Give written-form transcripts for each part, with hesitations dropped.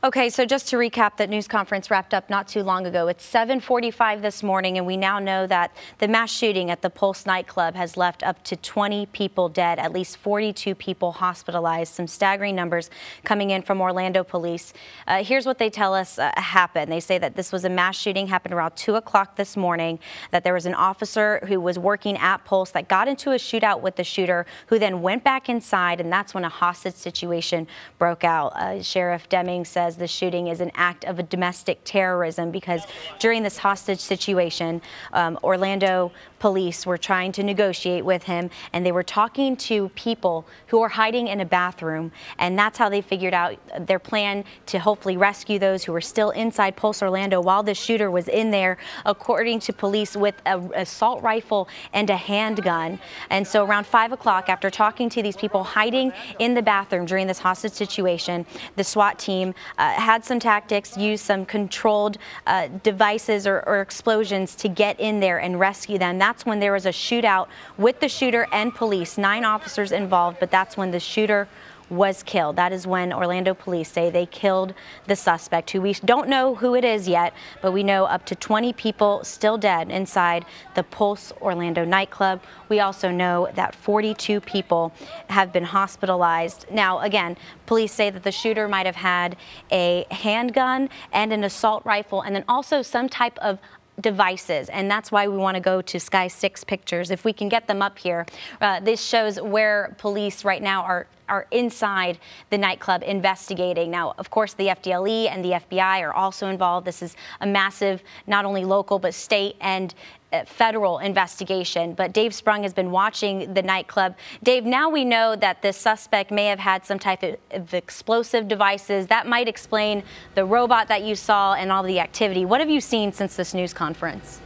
Okay, so just to recap, that news conference wrapped up not too long ago. It's 7:45 this morning, and we now know that the mass shooting at the Pulse nightclub has left up to 20 people dead, at least 42 people hospitalized. Some staggering numbers coming in from Orlando police. Here's what they tell us happened. They say that this was a mass shooting, happened around 2 o'clock this morning, that there was an officer who was working at Pulse that got into a shootout with the shooter, who then went back inside, and that's when a hostage situation broke out. Sheriff Deming says the shooting is an act of domestic terrorism because during this hostage situation, Orlando police were trying to negotiate with him, and they were talking to people who were hiding in a bathroom, and that's how they figured out their plan to hopefully rescue those who were still inside Pulse Orlando while the shooter was in there, according to police, with an assault rifle and a handgun. And so around 5 o'clock, after talking to these people hiding in the bathroom during this hostage situation, the SWAT team had some tactics, used some controlled devices or explosions to get in there and rescue them. That's when there was a shootout with the shooter and police, 9 officers involved, but that's when the shooter was killed. That is when Orlando police say they killed the suspect, who we don't know who it is yet, but we know up to 20 people still dead inside the Pulse Orlando nightclub. We also know that 42 people have been hospitalized. Now, again, police say that the shooter might have had a handgun and an assault rifle, and then also some type of devices, and that's why we want to go to Sky 6 pictures. If we can get them up here, this shows where police right now are inside the nightclub investigating. Now, of course, the FDLE and the FBI are also involved. This is a massive, not only local, but state and federal investigation. But Dave Sprung has been watching the nightclub. Dave, now we know that the suspect may have had some type of explosive devices. That might explain the robot that you saw and all the activity. What have you seen since this news conference?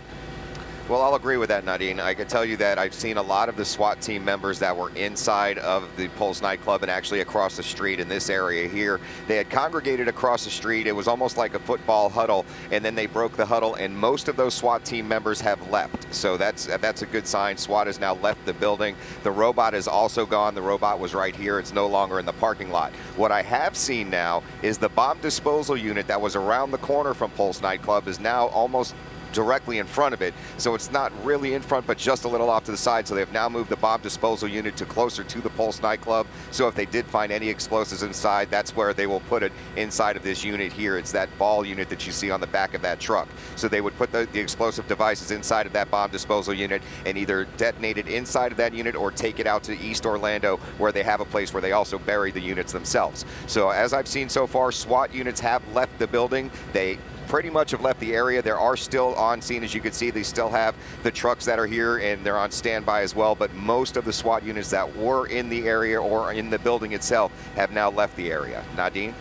Well, I'll agree with that, Nadine. I can tell you that I've seen a lot of the SWAT team members that were inside of the Pulse nightclub and actually across the street in this area here. They had congregated across the street. It was almost like a football huddle, and then they broke the huddle, and most of those SWAT team members have left. So that's a good sign. SWAT has now left the building. The robot is also gone. The robot was right here. It's no longer in the parking lot. What I have seen now is the bomb disposal unit that was around the corner from Pulse nightclub is now almost directly in front of it. So it's not really in front, but just a little off to the side. So they've now moved the bomb disposal unit to closer to the Pulse nightclub. So if they did find any explosives inside, that's where they will put it, inside of this unit here. It's that ball unit that you see on the back of that truck. So they would put the explosive devices inside of that bomb disposal unit and either detonate it inside of that unit or take it out to East Orlando, where they have a place where they also bury the units themselves. So as I've seen so far, SWAT units have left the building. They pretty much have left the area. There are still on scene, as you can see. They still have the trucks that are here, and they're on standby as well. But most of the SWAT units that were in the area or in the building itself have now left the area. Nadine?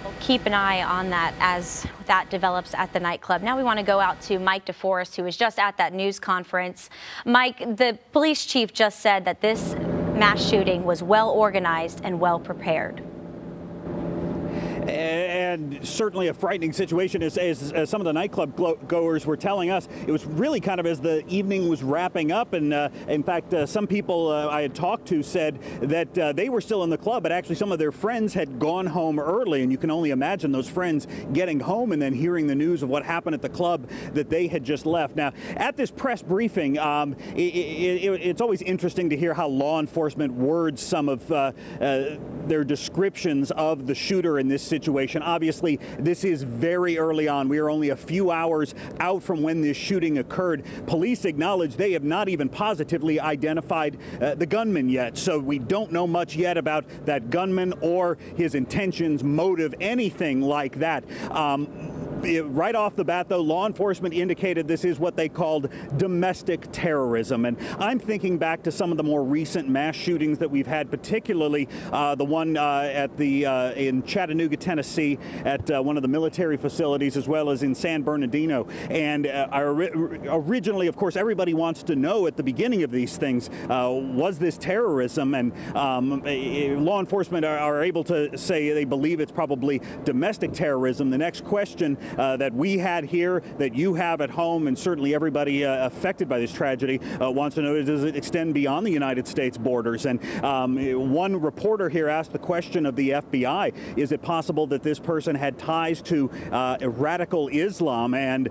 We'll keep an eye on that as that develops at the nightclub. Now we want to go out to Mike DeForest, who was just at that news conference. Mike, the police chief just said that this mass shooting was well organized and well prepared. And certainly a frightening situation, as some of the nightclub goers were telling us. It was really kind of as the evening was wrapping up, and in fact, some people I had talked to said that they were still in the club, but actually some of their friends had gone home early, and you can only imagine those friends getting home and then hearing the news of what happened at the club that they had just left. Now, at this press briefing, it's always interesting to hear how law enforcement words some of their descriptions of the shooter in this situation. Obviously, this is very early on. We are only a few hours out from when this shooting occurred. Police acknowledge they have not even positively identified the gunman yet, so we don't know much yet about that gunman or his intentions, motive, anything like that. Right off the bat, though, law enforcement indicated this is what they called domestic terrorism. And I'm thinking back to some of the more recent mass shootings that we've had, particularly the one in Chattanooga, Tennessee, at one of the military facilities, as well as in San Bernardino. And originally, of course, everybody wants to know at the beginning of these things, was this terrorism? And law enforcement are able to say they believe it's probably domestic terrorism. The next question that we had here, that you have at home, and certainly everybody affected by this tragedy wants to know, does it extend beyond the United States borders? And one reporter here asked the question of the FBI, is it possible that this person had ties to radical Islam? And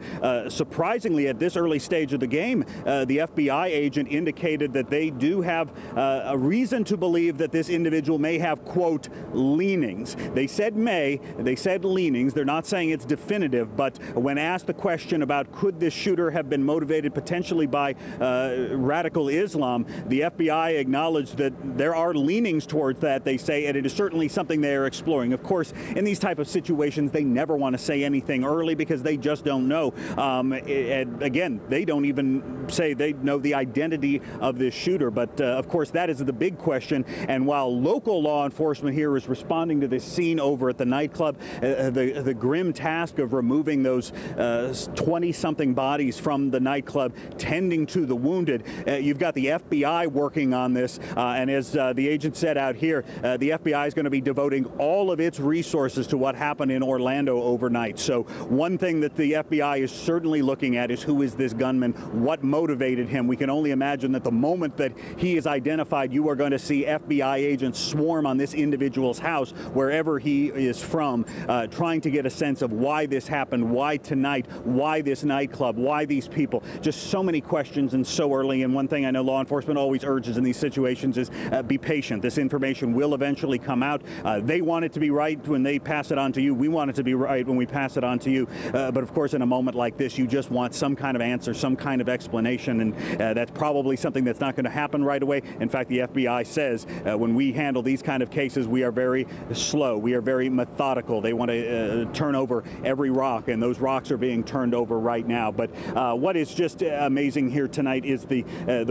surprisingly, at this early stage of the game, the FBI agent indicated that they do have a reason to believe that this individual may have, quote, leanings. They said they said leanings. They're not saying it's definitive, but when asked the question about could this shooter have been motivated potentially by radical Islam, the FBI acknowledged that there are leanings towards that, they say, and it is certainly something they are exploring. Of course, in these type of situations, they never want to say anything early because they just don't know. And again, they don't even say they know the identity of this shooter, but of course, that is the big question. And while local law enforcement here is responding to this scene over at the nightclub, the grim task of removing those 20-something bodies from the nightclub, tending to the wounded, you've got the FBI working on this, and as the agent said out here, the FBI is going to be devoting all of its resources to what happened in Orlando overnight. So one thing that the FBI is certainly looking at is who is this gunman, what motivated him. We can only imagine that the moment that he is identified, you are going to see FBI agents swarm on this individual's house, wherever he is from, trying to get a sense of why this happened, why tonight, why this nightclub, why these people. Just so many questions and so early. And one thing I know law enforcement always urges in these situations is be patient. This information will eventually come out. They want it to be right when they pass it on to you. We want it to be right when we pass it on to you. But of course, in a moment like this, you just want some kind of answer, some kind of explanation. And that's probably something that's not going to happen right away. In fact, the FBI says when we handle these kind of cases, we are very slow. We are very methodical. They want to turn over every rock, and those rocks are being turned over right now. But what is just amazing here tonight is the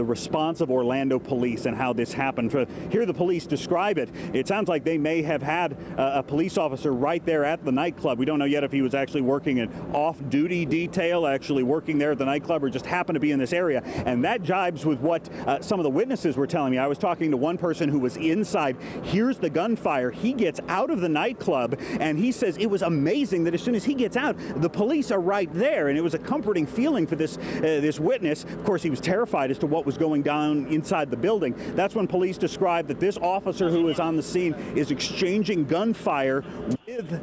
response of Orlando police and how this happened. To hear the police describe it, it sounds like they may have had a police officer right there at the nightclub. We don't know yet if he was actually working an off-duty detail, actually working there at the nightclub, or just happened to be in this area. And that jibes with what some of the witnesses were telling me. I was talking to one person who was inside, hears the gunfire, he gets out of the nightclub, and he says it was amazing that as soon as he gets out, the police are right there, and it was a comforting feeling for this witness. Of course, he was terrified as to what was going down inside the building. That's when police described that this officer who is on the scene is exchanging gunfire with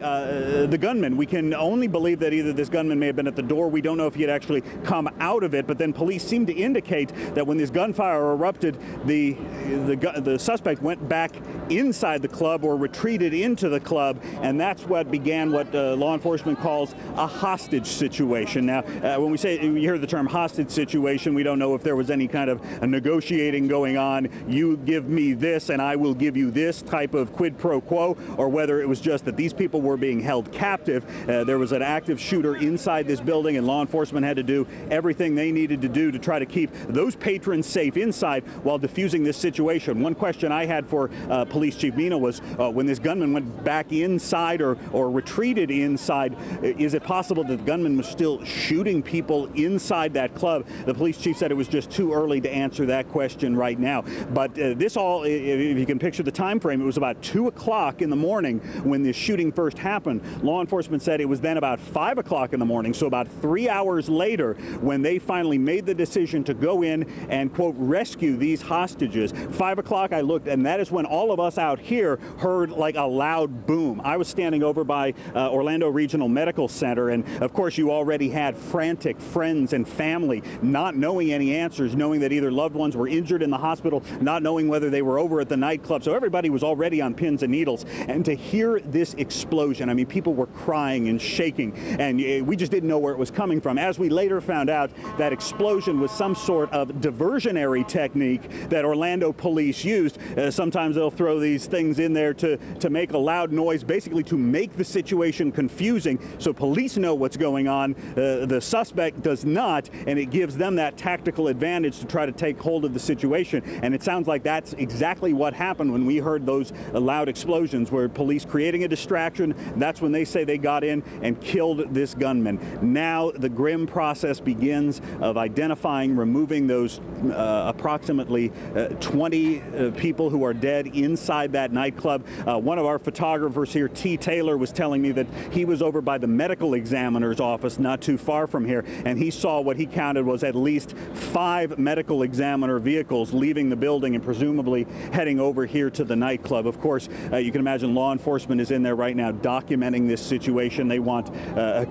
the gunman. We can only believe that either this gunman may have been at the door. We don't know if he had actually come out of it, but then police seem to indicate that when this gunfire erupted, the suspect went back inside the club or retreated into the club, and that's what began what law enforcement calls a hostage situation. Now, when we hear the term hostage situation, we don't know if there was any kind of a negotiating going on. You give me this and I will give you this type of quid pro quo, or whether it was just that these people were being held captive. There was an active shooter inside this building, and law enforcement had to do everything they needed to do to try to keep those patrons safe inside while diffusing this situation. One question I had for Police Chief Mina was when this gunman went back inside or retreated inside, is it possible that the gunman was still shooting people inside that club? The police chief said it was just too early to answer that question right now. But this all, if you can picture the time frame, it was about 2 o'clock in the morning when this shooting first happened. Law enforcement said it was then about 5 o'clock in the morning, so about 3 hours later, when they finally made the decision to go in and, quote, rescue these hostages. 5 o'clock, I looked, and that is when all of us out here heard like a loud boom. I was standing over by Orlando Regional Medical Center, and of course you already had frantic friends and family not knowing any answers, knowing that either loved ones were injured in the hospital, not knowing whether they were over at the nightclub. So everybody was already on pins and needles. And to hear this explosion, I mean, people were crying and shaking, and we just didn't know where it was coming from. As we later found out, that explosion was some sort of diversionary technique that Orlando police used. Sometimes they'll throw these things in there to make a loud noise, basically to make the situation confusing so police know what's going on. The suspect does not, and it gives them that tactical advantage to try to take hold of the situation. And it sounds like that's exactly what happened when we heard those loud explosions, where police creating a distraction station. That's when they say they got in and killed this gunman. Now the grim process begins of identifying, removing those approximately 20 people who are dead inside that nightclub. One of our photographers here, T. Taylor, was telling me that he was over by the medical examiner's office not too far from here, and he saw what he counted was at least 5 medical examiner vehicles leaving the building and presumably heading over here to the nightclub. Of course, you can imagine law enforcement is in there right now documenting this situation. They want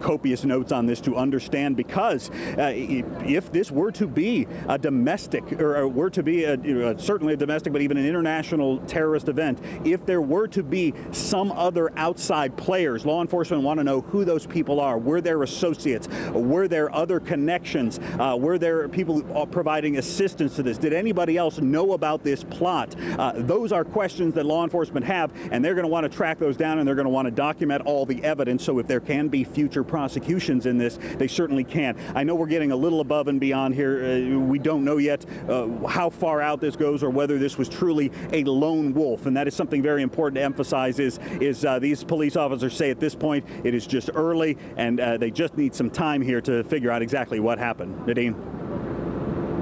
copious notes on this to understand, because if this were to be a domestic, or were to be certainly a domestic, but even an international terrorist event, if there were to be some other outside players, law enforcement want to know who those people are. Were there associates? Were there other connections? Were there people providing assistance to this? Did anybody else know about this plot? Those are questions that law enforcement have, and they're going to want to track those down, and they're going to want to document all the evidence, so if there can be future prosecutions in this, they certainly can. I know we're getting a little above and beyond here. We don't know yet how far out this goes, or whether this was truly a lone wolf, and that is something very important to emphasize. Is these police officers say at this point it is just early, and they just need some time here to figure out exactly what happened. Nadine.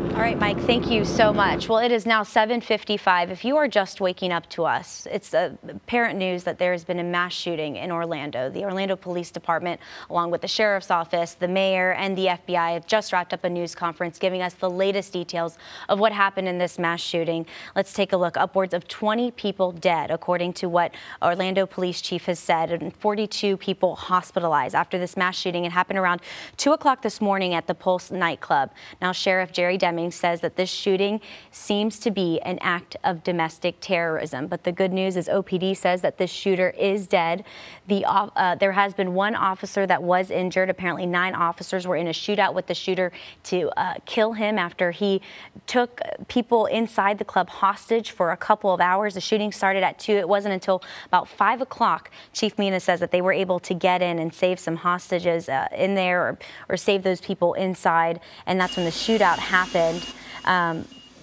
All right, Mike, thank you so much. Well, it is now 7:55. If you are just waking up to us, it's apparent news that there has been a mass shooting in Orlando. The Orlando Police Department, along with the Sheriff's Office, the Mayor, and the FBI have just wrapped up a news conference giving us the latest details of what happened in this mass shooting. Let's take a look. Upwards of 20 people dead, according to what Orlando Police Chief has said, and 42 people hospitalized after this mass shooting. It happened around 2 o'clock this morning at the Pulse nightclub. Now, Sheriff Jerry Deming says that this shooting seems to be an act of domestic terrorism. But the good news is OPD says that this shooter is dead. There has been one officer that was injured. Apparently 9 officers were in a shootout with the shooter to kill him after he took people inside the club hostage for a couple of hours. The shooting started at 2. It wasn't until about 5 o'clock, Chief Mina says, that they were able to get in and save some hostages in there, or save those people inside. And that's when the shootout happened.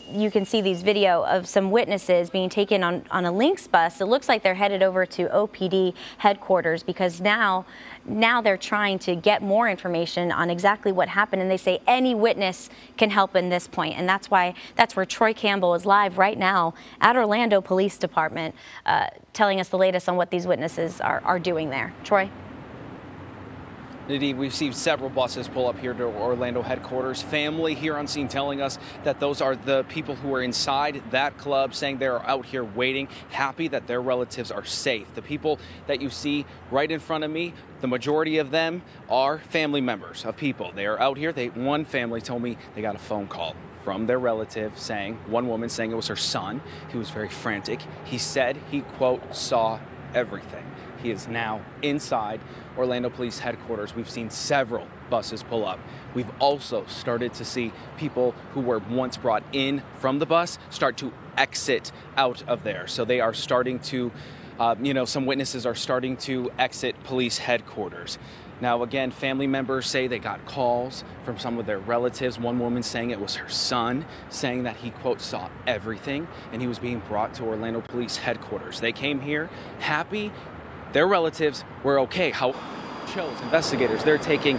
You can see these video of some witnesses being taken on a Lynx bus. It looks like they're headed over to OPD headquarters, because now they're trying to get more information on exactly what happened. And they say any witness can help in this point. And that's where Troy Campbell is live right now at Orlando Police Department, telling us the latest on what these witnesses are doing there. Troy? Indeed, we've seen several buses pull up here to Orlando headquarters. Family here on scene telling us that those are the people who are inside that club, saying they're out here waiting, happy that their relatives are safe. The people that you see right in front of me, the majority of them are family members of people. They are out here. One family told me they got a phone call from their relative saying, one woman saying it was her son. He was very frantic. He said he, quote, saw everything. He is now inside Orlando Police Headquarters. We've seen several buses pull up. We've also started to see people who were once brought in from the bus start to exit out of there. So they are starting to, some witnesses are starting to exit police headquarters. Now, again, family members say they got calls from some of their relatives. One woman saying it was her son, saying that he, quote, saw everything, and he was being brought to Orlando Police Headquarters. They came here happy. Their relatives were okay. How shows investigators, they're taking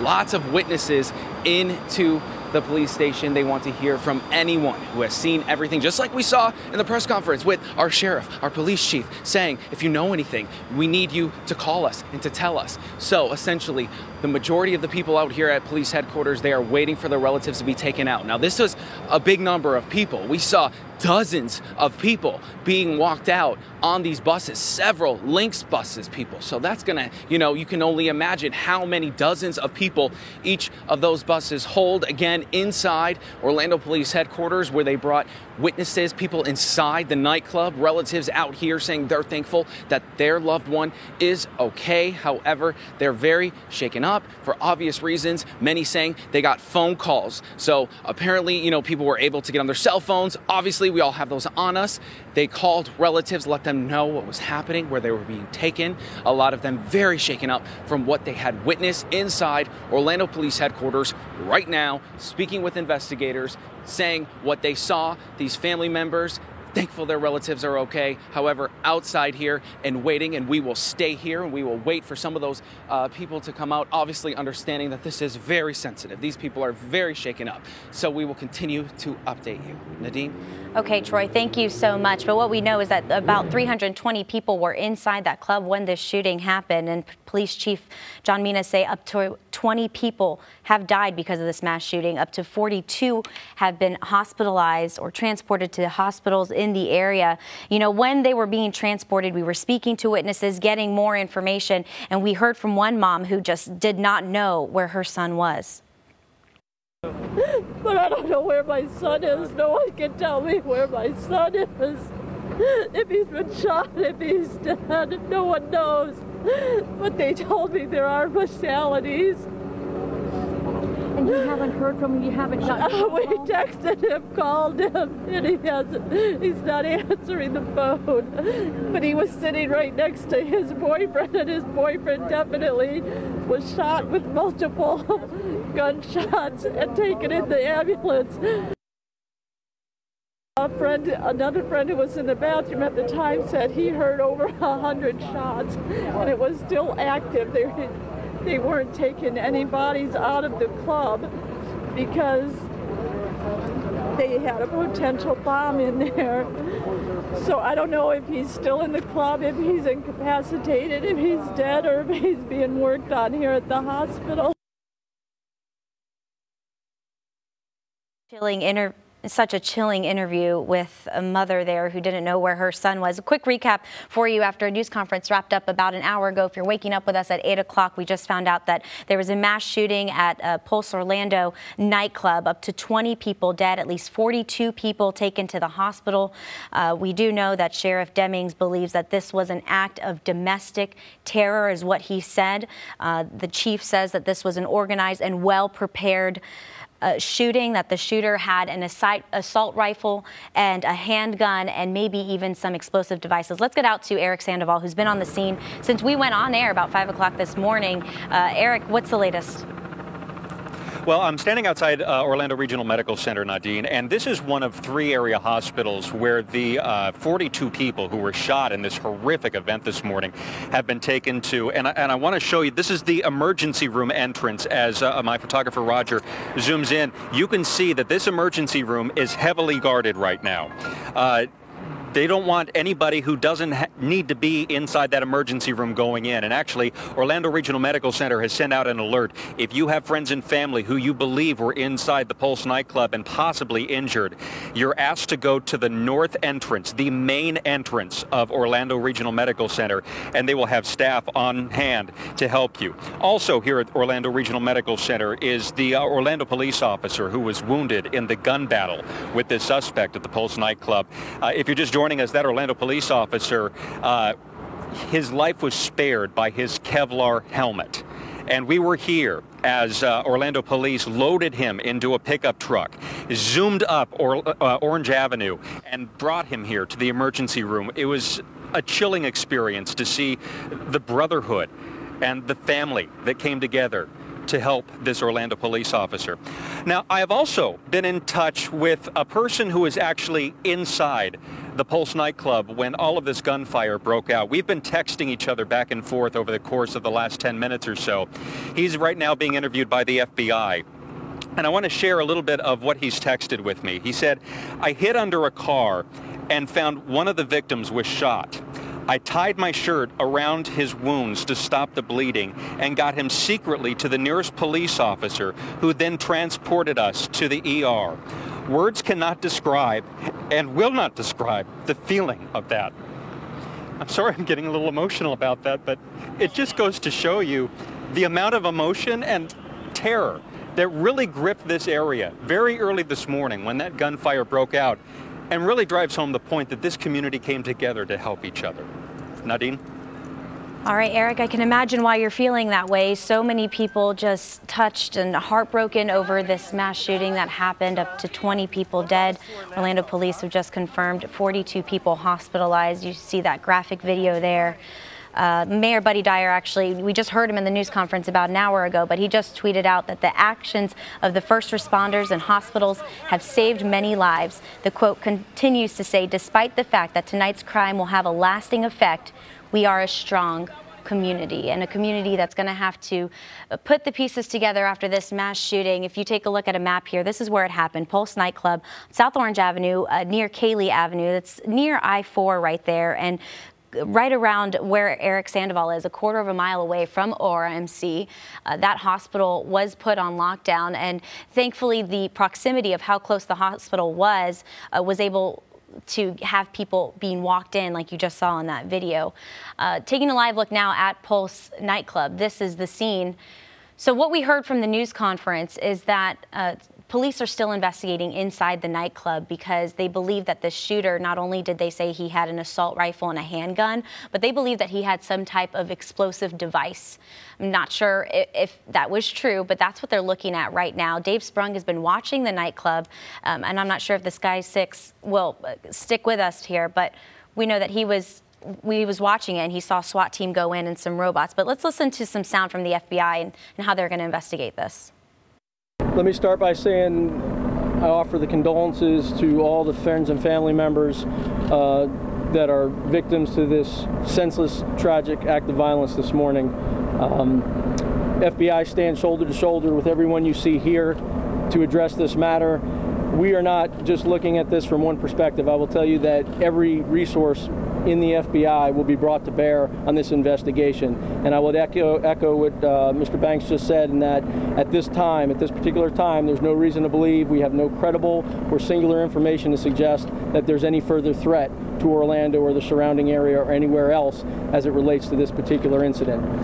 lots of witnesses into the police station. They want to hear from anyone who has seen everything, just like we saw in the press conference with our sheriff, our police chief, saying, if you know anything, we need you to call us and to tell us. So essentially, the majority of the people out here at police headquarters, they are waiting for their relatives to be taken out. Now, this was a big number of people. We saw dozens of people being walked out on these buses, several Lynx buses, people. So that's gonna, you can only imagine how many dozens of people each of those buses hold. Again, inside Orlando Police Headquarters, where they brought witnesses, people inside the nightclub, relatives out here saying they're thankful that their loved one is okay. However, they're very shaken up for obvious reasons. Many saying they got phone calls. So apparently, people were able to get on their cell phones. Obviously, we all have those on us. They called relatives, let them know what was happening, where they were being taken. A lot of them very shaken up from what they had witnessed inside Orlando Police Headquarters right now, speaking with investigators, saying what they saw. These family members, thankful their relatives are okay. However, outside here and waiting, and we will stay here and we will wait for some of those people to come out, obviously understanding that this is very sensitive. These people are very shaken up. So we will continue to update you. Nadine? Okay, Troy, thank you so much. But what we know is that about 320 people were inside that club when this shooting happened. And Police Chief John Mina say up to 20 people have died because of this mass shooting. Up to 42 have been hospitalized or transported to hospitals in the area. You know, when they were being transported, we were speaking to witnesses, getting more information, and we heard from one mom who just did not know where her son was. But I don't know where my son is. No one can tell me where my son is. If he's been shot, if he's dead, no one knows. But they told me there are fatalities. And you haven't heard from him? You haven't shot him? We texted him, called him, and he's not answering the phone. But he was sitting right next to his boyfriend, and his boyfriend definitely was shot with multiple gunshots and taken in the ambulance. Another friend who was in the bathroom at the time said he heard over 100 shots, and it was still active. They weren't taking any bodies out of the club because they had a potential bomb in there. So I don't know if he's still in the club, if he's incapacitated, if he's dead, or if he's being worked on here at the hospital. Such a chilling interview with a mother there who didn't know where her son was. A quick recap for you after a news conference wrapped up about an hour ago. If you're waking up with us at 8 o'clock, we just found out that there was a mass shooting at Pulse Orlando nightclub. Up to 20 people dead, at least 42 people taken to the hospital. We do know that Sheriff Demings believes that this was an act of domestic terror, is what he said. The chief says that this was an organized and well-prepared shooting, that the shooter had an assault rifle and a handgun and maybe even some explosive devices. Let's get out to Eric Sandoval, who's been on the scene since we went on air about 5 o'clock this morning. Eric, what's the latest? Well, I'm standing outside Orlando Regional Medical Center, Nadine, and this is one of 3 area hospitals where the 42 people who were shot in this horrific event this morning have been taken to. And I want to show you, this is the emergency room entrance. As my photographer Roger zooms in, you can see that this emergency room is heavily guarded right now. They don't want anybody who doesn't need to be inside that emergency room going in. And actually, Orlando Regional Medical Center has sent out an alert. If you have friends and family who you believe were inside the Pulse nightclub and possibly injured, you're asked to go to the north entrance, the main entrance of Orlando Regional Medical Center, and they will have staff on hand to help you. Also here at Orlando Regional Medical Center is the Orlando police officer who was wounded in the gun battle with this suspect at the Pulse nightclub. If you're just joining us, that Orlando police officer, his life was spared by his Kevlar helmet. And we were here as Orlando police loaded him into a pickup truck, zoomed up Orange Avenue, and brought him here to the emergency room. It was a chilling experience to see the brotherhood and the family that came together to help this Orlando police officer. Now, I have also been in touch with a person who is actually inside the Pulse nightclub when all of this gunfire broke out. We've been texting each other back and forth over the course of the last 10 minutes or so. He's right now being interviewed by the FBI. And I want to share a little bit of what he's texted with me. He said, "I hid under a car and found one of the victims was shot. I tied my shirt around his wounds to stop the bleeding and got him secretly to the nearest police officer, who then transported us to the ER. Words cannot describe and will not describe the feeling of that." I'm sorry I'm getting a little emotional about that, but it just goes to show you the amount of emotion and terror that really gripped this area very early this morning when that gunfire broke out, and really drives home the point that this community came together to help each other. Nadine? All right, Eric, I can imagine why you're feeling that way. So many people just touched and heartbroken over this mass shooting that happened. Up to 20 people dead. Orlando police have just confirmed 42 people hospitalized. You see that graphic video there. Mayor Buddy Dyer, actually, we just heard him in the news conference about an hour ago, but he just tweeted out that the actions of the first responders and hospitals have saved many lives. The quote continues to say, despite the fact that tonight's crime will have a lasting effect, we are a strong community, and a community that's going to have to put the pieces together after this mass shooting. If you take a look at a map here, this is where it happened. Pulse Nightclub, South Orange Avenue, near Cayley Avenue. That's near I-4 right there, and right around where Eric Sandoval is, a quarter of a mile away from ORMC. That hospital was put on lockdown, and thankfully the proximity of how close the hospital was able to have people being walked in like you just saw in that video. Taking a live look now at Pulse Nightclub. This is the scene. So what we heard from the news conference is that police are still investigating inside the nightclub because they believe that the shooter, not only did they say he had an assault rifle and a handgun, but they believe that he had some type of explosive device. I'm not sure if that was true, but that's what they're looking at right now. Dave Sprung has been watching the nightclub, and I'm not sure if this guy 6 will stick with us here, but we know that he was watching it and he saw a SWAT team go in and some robots. But let's listen to some sound from the FBI and how they're going to investigate this. Let me start by saying I offer the condolences to all the friends and family members that are victims to this senseless, tragic act of violence this morning. FBI stands shoulder to shoulder with everyone you see here to address this matter. We are not just looking at this from one perspective. I will tell you that every resource in the FBI will be brought to bear on this investigation. And I would echo what Mr. Banks just said, in that at this particular time, there's no reason to believe, we have no credible or singular information to suggest that there's any further threat to Orlando or the surrounding area or anywhere else as it relates to this particular incident.